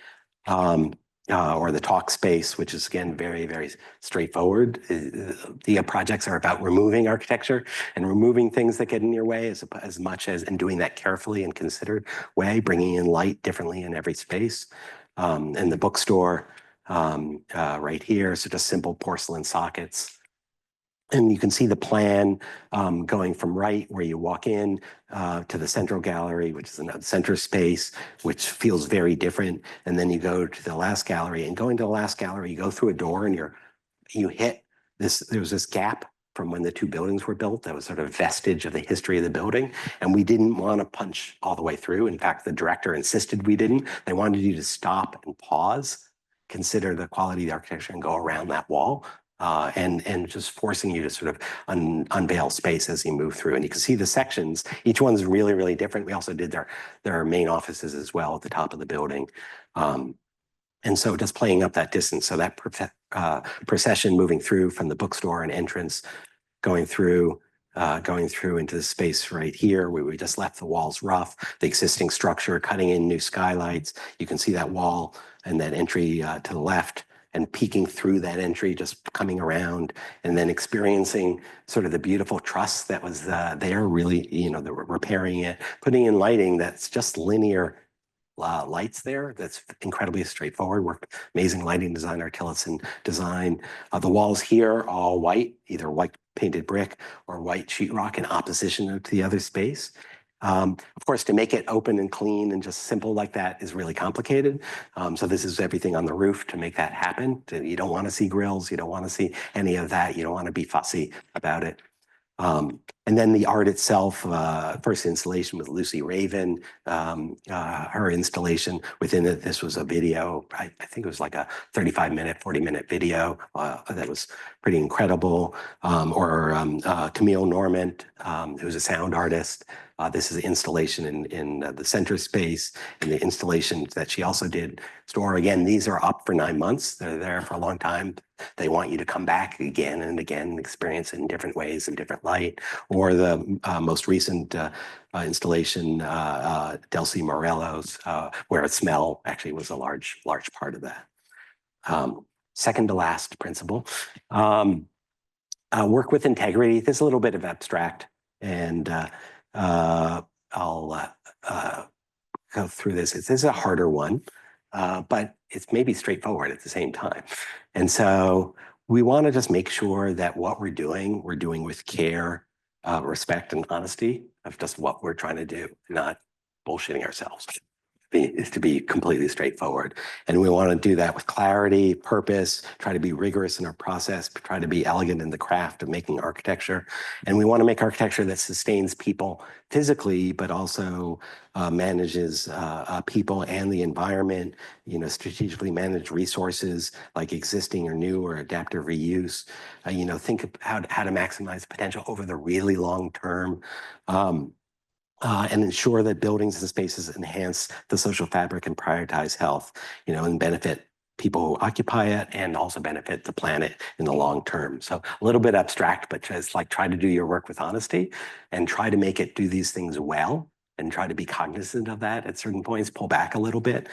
S2: Or the talk space, which is again very, very straightforward. The projects are about removing architecture and removing things that get in your way, as much as, and doing that carefully and considered way, bringing in light differently in every space. And the bookstore right here, so just simple porcelain sockets. And you can see the plan going from right where you walk in to the central gallery, which is another center space, which feels very different. And then you go to the last gallery, and going to the last gallery, you go through a door and you hit this, there was this gap from when the two buildings were built that was sort of vestige of the history of the building. And we didn't want to punch all the way through. In fact, the director insisted we didn't. They wanted you to stop and pause, consider the quality of the architecture, and go around that wall. And just forcing you to sort of unveil space as you move through. And you can see the sections. Each one's really, really different. We also did their main offices as well at the top of the building. And so just playing up that distance. So that procession moving through from the bookstore and entrance, going through into the space right here where we just left the walls rough, the existing structure, cutting in new skylights. You can see that wall and that entry to the left, and peeking through that entry, just coming around, and then experiencing sort of the beautiful truss that was there, really, the repairing it, putting in lighting that's just linear lights there. That's incredibly straightforward. Worked amazing lighting designer, Tillotson design. The walls here all white, either white painted brick or white sheetrock in opposition to the other space. Of course, to make it open and clean and just simple like that is really complicated. So this is everything on the roof to make that happen. You don't want to see grills. You don't want to see any of that. You don't want to be fussy about it. And then the art itself, first installation with Lucy Raven, her installation within it, this was a video, I think it was like a 35-minute, 40-minute video that was pretty incredible. Camille Normant, who's a sound artist. This is an installation in the center space, and the installation that she also did store. Again, these are up for 9 months. They're there for a long time. They want you to come back again and again and experience it in different ways and different light. Or the most recent installation, Delcy Morello's, where smell actually was a large part of that. Second to last principle, work with integrity. This is a little bit of abstract, and I'll go through this. This is a harder one, but it's maybe straightforward at the same time. And so we want to just make sure that what we're doing with care, respect, and honesty of just what we're trying to do, not bullshitting ourselves. Is to be completely straightforward. And we want to do that with clarity, purpose, try to be rigorous in our process, try to be elegant in the craft of making architecture. And we want to make architecture that sustains people physically, but also manages people and the environment, strategically manage resources like existing or new or adaptive reuse, think of how to maximize potential over the really long term. And ensure that buildings and spaces enhance the social fabric and prioritize health, and benefit people who occupy it and also benefit the planet in the long term. So a little bit abstract, but just like try to do your work with honesty and try to make it do these things well and try to be cognizant of that at certain points, pull back a little bit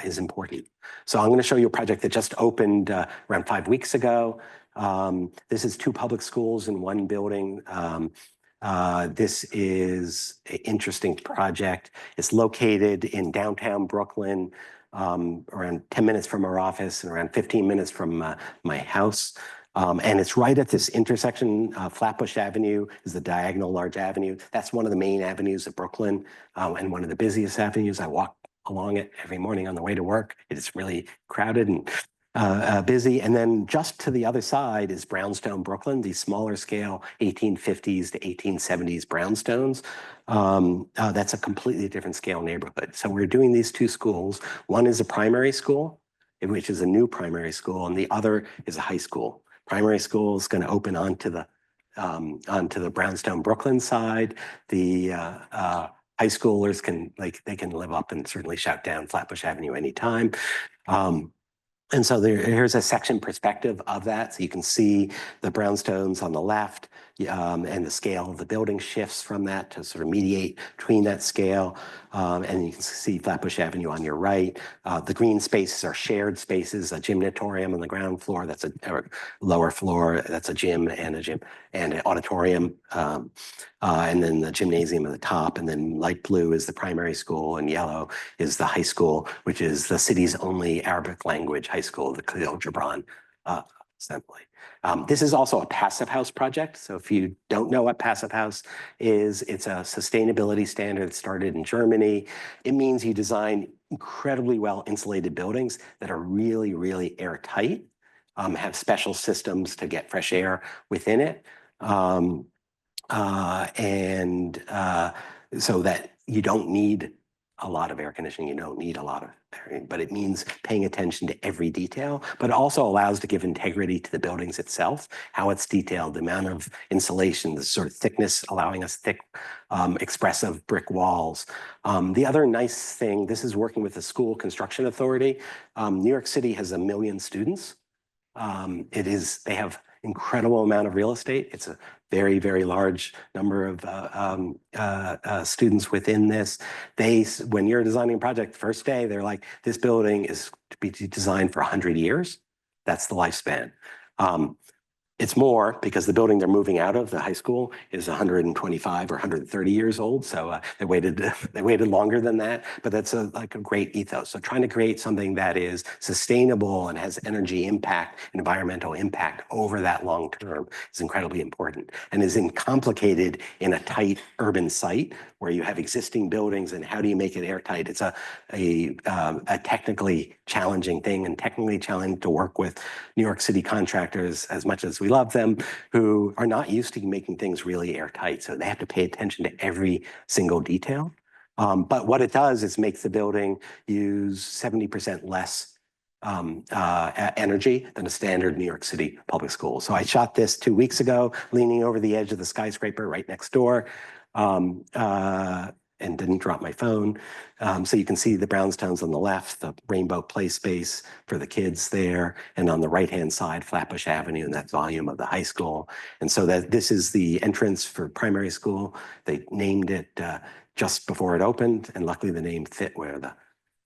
S2: is important. So I'm going to show you a project that just opened around 5 weeks ago. This is 2 public schools in one building. This is an interesting project. It's located in downtown Brooklyn, around 10 minutes from our office and around 15 minutes from my house. And it's right at this intersection. Flatbush Avenue is the diagonal large avenue. That's one of the main avenues of Brooklyn and one of the busiest avenues. I walk along it every morning on the way to work. It's really crowded and busy. And then just to the other side is Brownstone, Brooklyn, these smaller scale 1850s to 1870s brownstones. That's a completely different scale neighborhood. So we're doing these two schools. One is a primary school, which is a new primary school, and the other is a high school. Primary school is going to open onto the Brownstone, Brooklyn side. The high schoolers they can live up and certainly shout down Flatbush Avenue anytime. And so here's a section perspective of that. So you can see the brownstones on the left, and the scale of the building shifts from that to sort of mediate between that scale. And you can see Flatbush Avenue on your right. The green spaces are shared spaces, a gymnatorium on the ground floor, that's or lower floor, that's a gym and an auditorium. And then the gymnasium at the top, and then light blue is the primary school, and yellow is the high school, which is the city's only Arabic language high school, the Khalil Gibran Assembly. This is also a passive house project. So if you don't know what passive house is, it's a sustainability standard that started in Germany. It means you design incredibly well insulated buildings that are really, really airtight, have special systems to get fresh air within it. So that you don't need a lot of air conditioning, you don't need a lot of air, but it means paying attention to every detail, but it also allows to give integrity to the buildings itself, how it's detailed, the amount of insulation, the sort of thickness, allowing us thick, expressive brick walls. The other nice thing, this is working with the School Construction Authority. New York City has 1 million students. They have incredible amount of real estate. It's a very, very large number of students within this. When you're designing a project, first day, they're like, this building is to be designed for 100 years. That's the lifespan. It's more because the building they're moving out of, the high school, is 125 or 130 years old. So they waited longer than that, but that's like a great ethos. So trying to create something that is sustainable and has energy impact, environmental impact over that long term is incredibly important, and is complicated in a tight urban site where you have existing buildings, and how do you make it airtight? It's a technically challenging thing, and technically challenging to work with New York City contractors, as much as we love them, who are not used to making things really airtight. So they have to pay attention to every single detail. But what it does is makes the building use 70% less energy than a standard New York City public school. So I shot this 2 weeks ago, leaning over the edge of the skyscraper right next door. And didn't drop my phone. So you can see the brownstones on the left, the rainbow play space for the kids there, and on the right-hand side, Flatbush Avenue, and that volume of the high school. And so this is the entrance for primary school. They named it just before it opened, and luckily the name fit where the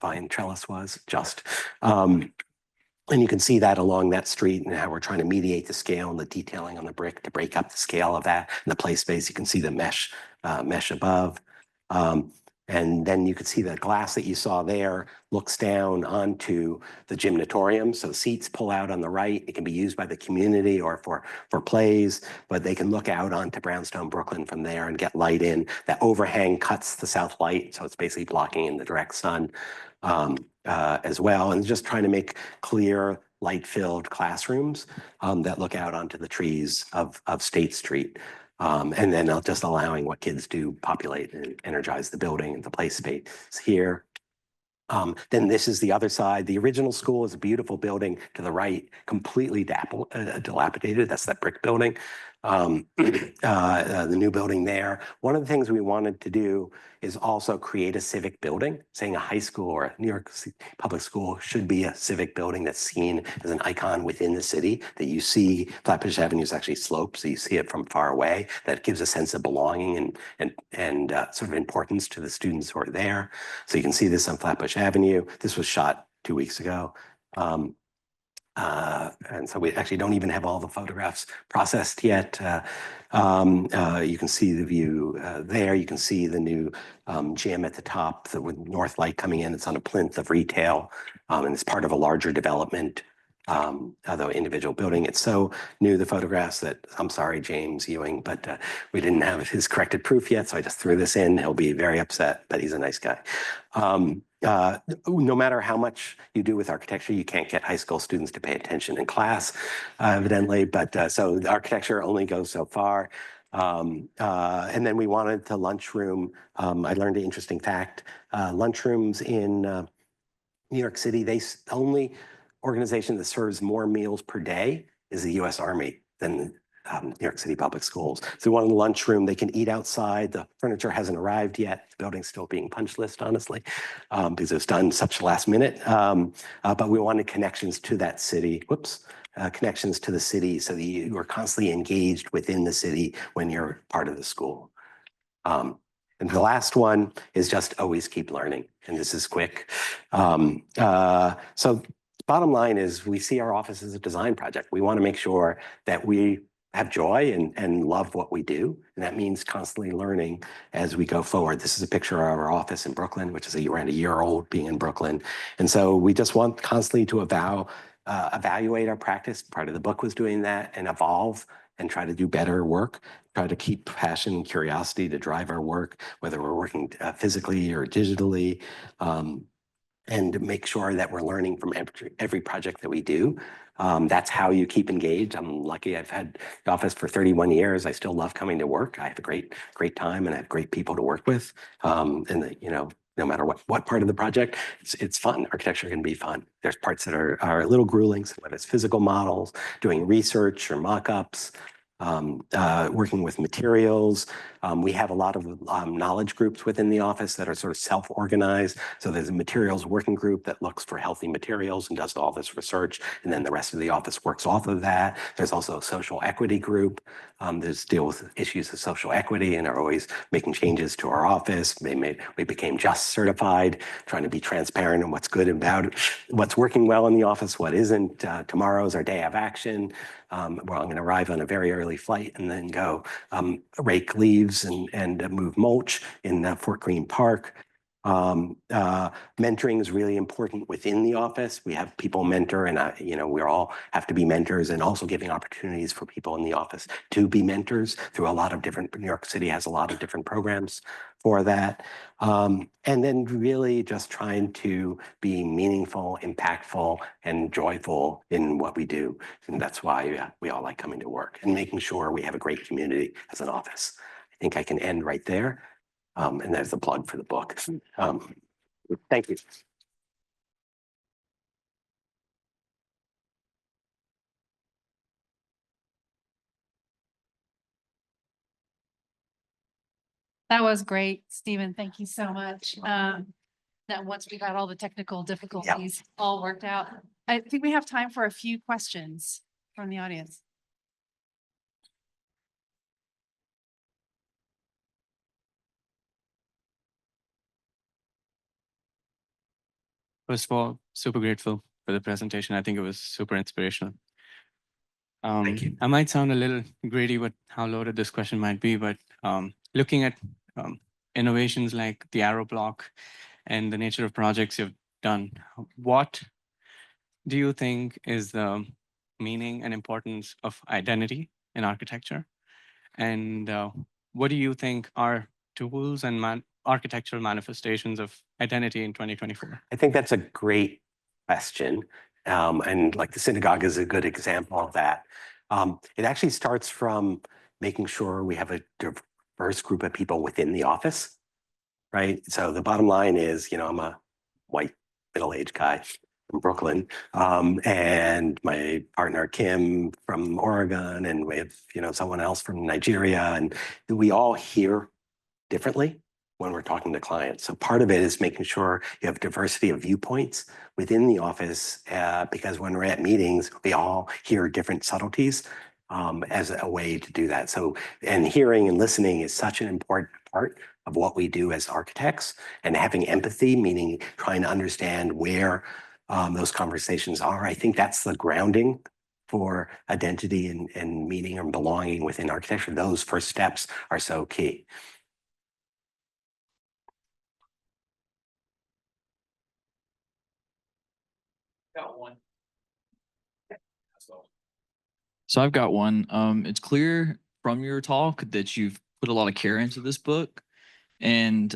S2: vine trellis was, just. And you can see that along that street, and how we're trying to mediate the scale and the detailing on the brick to break up the scale of that. And the play space, you can see the mesh above. And then you could see the glass that you saw there looks down onto the gymnatorium. So seats pull out on the right. It can be used by the community or for plays, but they can look out onto Brownstone, Brooklyn from there and get light in. That overhang cuts the south light, so it's basically blocking in the direct sun as well. And just trying to make clear, light-filled classrooms that look out onto the trees of State Street. And then just allowing what kids do populate and energize the building and the play space here. Then this is the other side. The original school is a beautiful building to the right, completely dilapidated. That's that brick building. The new building there. One of the things we wanted to do is also create a civic building, saying a high school or a New York public school should be a civic building that's seen as an icon within the city, that you see. Flatbush Avenue is actually sloped, so you see it from far away. That gives a sense of belonging and sort of importance to the students who are there. So you can see this on Flatbush Avenue. This was shot 2 weeks ago. And so we actually don't even have all the photographs processed yet. You can see the view there. You can see the new gym at the top with north light coming in. It's on a plinth of retail, and it's part of a larger development. Although individual building, it's so new, the photographs, that I'm sorry, James Ewing, but we didn't have his corrected proof yet, so I just threw this in. He'll be very upset, but he's a nice guy. no matter how much you do with architecture, you can't get high school students to pay attention in class, evidently. But so the architecture only goes so far. And then we wanted the lunchroom. I learned an interesting fact. Lunchrooms in New York City, the only organization that serves more meals per day is the U.S. Army than New York City Public Schools. So we wanted a lunchroom. They can eat outside. The furniture hasn't arrived yet. The building's still being punch list, honestly, because it was done such last minute. But we wanted connections to that city. Whoops. Connections to the city so that you are constantly engaged within the city when you're part of the school. And the last one is just always keep learning. And this is quick. So bottom line is we see our office as a design project. We want to make sure that we have joy and love what we do. And that means constantly learning as we go forward. This is a picture of our office in Brooklyn, which is around a year old being in Brooklyn. And so we just want constantly to evaluate our practice. Part of the book was doing that and evolve and try to do better work, try to keep passion and curiosity to drive our work, whether we're working physically or digitally, and make sure that we're learning from every project that we do. That's how you keep engaged. I'm lucky I've had the office for 31 years. I still love coming to work. I have a great time and I have great people to work with. No matter what part of the project, it's fun. Architecture can be fun. There's parts that are a little grueling, whether it's physical models, doing research or mock-ups, working with materials. We have a lot of knowledge groups within the office that are sort of self-organized. So there's a materials working group that looks for healthy materials and does all this research. And then the rest of the office works off of that. There's also a social equity group. There's deal with issues of social equity and are always making changes to our office. We became just certified, trying to be transparent on what's good about it, what's working well in the office, what isn't. Tomorrow's our day of action. Where I'm going to arrive on a very early flight and then go rake leaves and move mulch in Fort Greene Park. Mentoring is really important within the office. We have people mentor, and we all have to be mentors, and also giving opportunities for people in the office to be mentors through a lot of different. New York City has a lot of different programs for that, and then really just trying to be meaningful, impactful, and joyful in what we do, and that's why we all like coming to work and making sure we have a great community as an office. I think I can end right there. And there's the plug for the book. Thank you.
S1: That was great, Stephen. Thank you so much. That once we got all the technical difficulties all worked out, I think we have time for a few questions from the audience.
S3: First of all, super grateful for the presentation. I think it was super inspirational.
S2: Thank you.
S3: I might sound a little greedy with how loaded this question might be, but looking at innovations like the arrow block and the nature of projects you've done, what do you think is the meaning and importance of identity in architecture? And what do you think are tools and architectural manifestations of identity in 2024?
S2: I think that's a great question. And like the synagogue is a good example of that. It actually starts from making sure we have a diverse group of people within the office, right? So the bottom line is, I'm a white middle-aged guy from Brooklyn, and my partner Kim from Oregon, and we have someone else from Nigeria, and we all hear differently when we're talking to clients. So part of it is making sure you have diversity of viewpoints within the office, because when we're at meetings, we all hear different subtleties as a way to do that. So, and hearing and listening is such an important part of what we do as architects, and having empathy, meaning trying to understand where those conversations are. I think that's the grounding for identity and meaning and belonging within architecture. Those first steps are so key.
S4: Got one. So I've got one. It's clear from your talk that you've put a lot of care into this book, and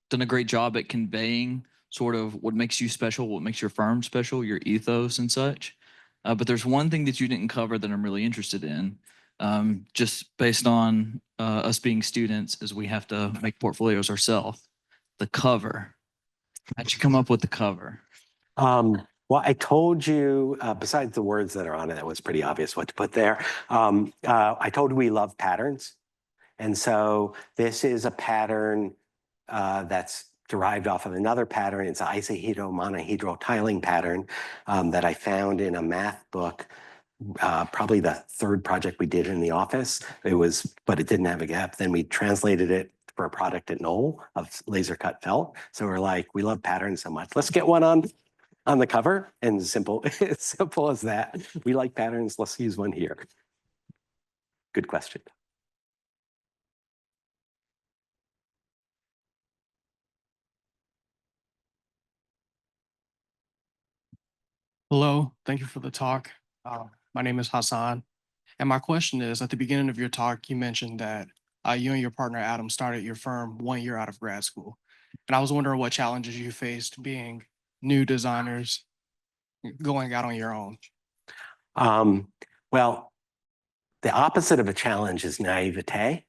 S4: done a great job at conveying sort of what makes you special, what makes your firm special, your ethos and such. But there's one thing that you didn't cover that I'm really interested in. Just based on us being students, is we have to make portfolios ourselves. The cover. How'd you come up with the cover?
S2: Well, I told you, besides the words that are on it, it was pretty obvious what to put there. I told you we love patterns. And so this is a pattern that's derived off of another pattern. It's an isohedral monohedral tiling pattern that I found in a math book, probably the third project we did in the office. But it didn't have a gap. Then we translated it for a product at Knoll of laser cut felt. So we're like, we love patterns so much. Let's get one on the cover, and simple, as simple as that. We like patterns, let's use one here. Good question.
S5: Hello, thank you for the talk. My name is Hassan. And my question is, at the beginning of your talk, you mentioned that you and your partner Adam started your firm 1 year out of grad school. And I was wondering what challenges you faced being new designers going out on your own.
S2: Well, the opposite of a challenge is naivete.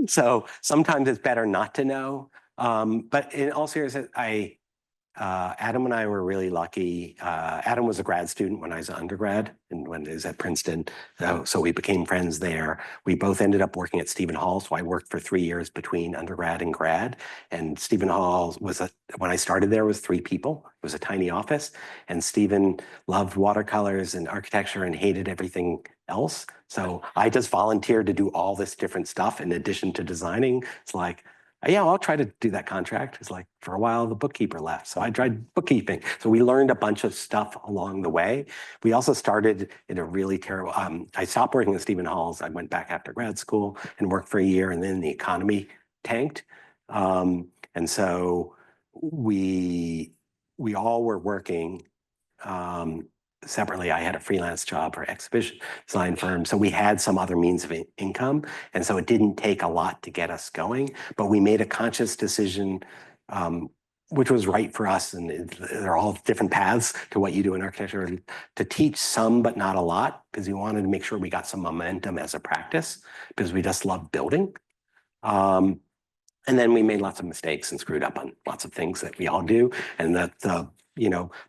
S2: So sometimes it's better not to know. But in all seriousness, Adam and I were really lucky. Adam was a grad student when I was an undergrad and when I was at Princeton. So we became friends there. We both ended up working at Stephen Hall. So I worked for 3 years between undergrad and grad. And Stephen Hall when I started there was 3 people. It was a tiny office. And Stephen loved watercolors and architecture and hated everything else. So I just volunteered to do all this different stuff in addition to designing. It's like, yeah, I'll try to do that contract. It's like for a while, the bookkeeper left. So I tried bookkeeping. So we learned a bunch of stuff along the way. We also started in a really terrible, I stopped working at Stephen Hall's. I went back after grad school and worked for a year, and then the economy tanked. And so we all were working separately. I had a freelance job for exhibition design firm. So we had some other means of income. And so it didn't take a lot to get us going, but we made a conscious decision, which was right for us. And they're all different paths to what you do in architecture, to teach some, but not a lot, because we wanted to make sure we got some momentum as a practice, because we just love building. And then we made lots of mistakes and screwed up on lots of things that we all do. And that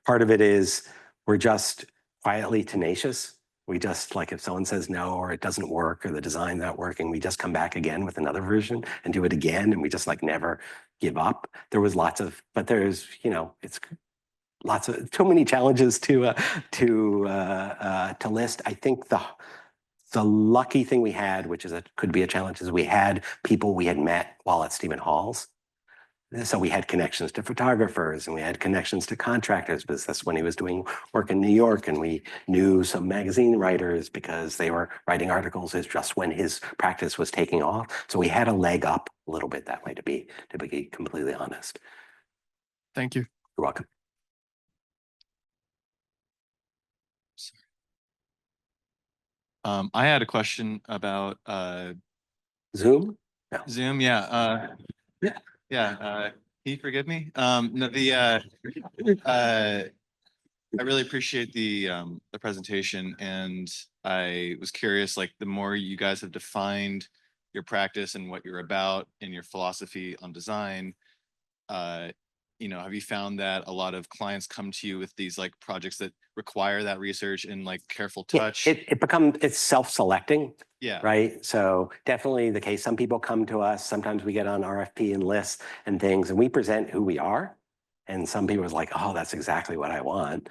S2: part of it is, we're just quietly tenacious. We just, like, if someone says no, or it doesn't work, or the design's not working, we just come back again with another version and do it again. And we just like never give up. There was but there's, it's lots of, too many challenges to list. I think the lucky thing we had, which could be a challenge, is we had people we had met while at Stephen Hall's. So we had connections to photographers, and we had connections to contractors, because that's when he was doing work in New York. And we knew some magazine writers because they were writing articles just when his practice was taking off. So we had a leg up a little bit that way, to be completely honest.
S5: Thank you.
S2: You're welcome.
S6: I had a question about
S2: Zoom? No.
S6: Zoom. Yeah.
S2: Yeah.
S6: Yeah. Can you forgive me? No, I really appreciate the presentation, and I was curious, like, the more you guys have defined your practice and what you're about and your philosophy on design, have you found that a lot of clients come to you with these like projects that require that research and like careful touch?
S2: Yeah, it's self-selecting.
S6: Yeah.
S2: Right. So definitely the case. Some people come to us. Sometimes we get on RFP and lists and things, and we present who we are. And some people are like, oh, that's exactly what I want.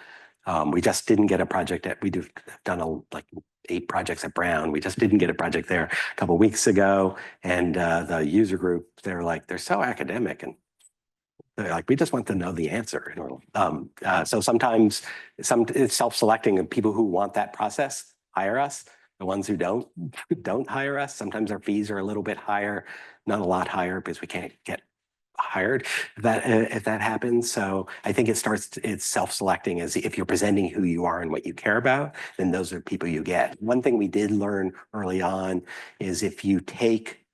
S2: We just didn't get a project we've done like 8 projects at Brown. We just didn't get a project there a couple of weeks ago. And the user group, they're so academic, and they're like, we just want to know the answer. So sometimes it's self-selecting, and people who want that process hire us. The ones who don't hire us. Sometimes our fees are a little bit higher, not a lot higher, because we can't get hired if that happens. So I think it's self-selecting. As if you're presenting who you are and what you care about, then those are people you get. One thing we did learn early on is if you take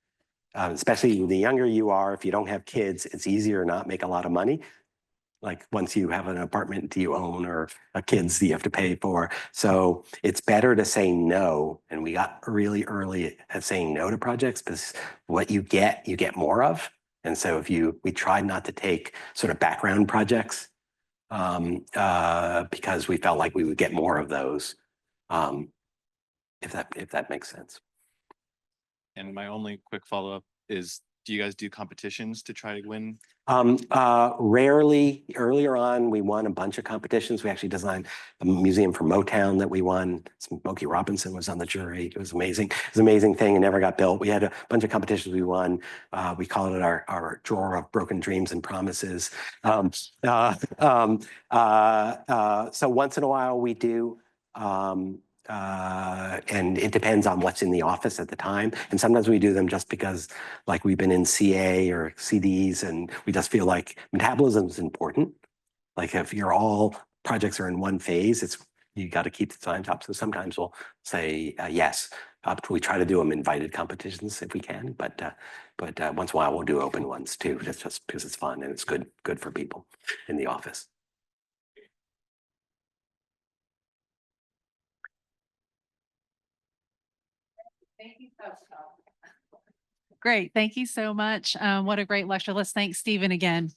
S2: especially the younger you are, if you don't have kids, it's easier to not make a lot of money. Like once you have an apartment you own or a kids that you have to pay for. So it's better to say no. And we got really early at saying no to projects because what you get more of. And so we tried not to take sort of background projects because we felt like we would get more of those, if that makes sense.
S6: And my only quick follow-up is, do you guys do competitions to try to win?
S2: Rarely. Earlier on, we won a bunch of competitions. We actually designed a museum for Motown that we won. Smokey Robinson was on the jury. It was amazing. It was an amazing thing. It never got built. We had a bunch of competitions we won. We called it our drawer of broken dreams and promises. So once in a while we do. And it depends on what's in the office at the time. And sometimes we do them just because like we've been in CA or CDs and we just feel like metabolism is important. Like if all projects are in one phase, you got to keep the time top. So sometimes we'll say yes. We try to do them invited competitions if we can, but once in a while we'll do open ones too. That's just because it's fun and it's good for people in the office.
S1: Thank you so much. Great. Thank you so much. What a great lecture. Let's thank Stephen again.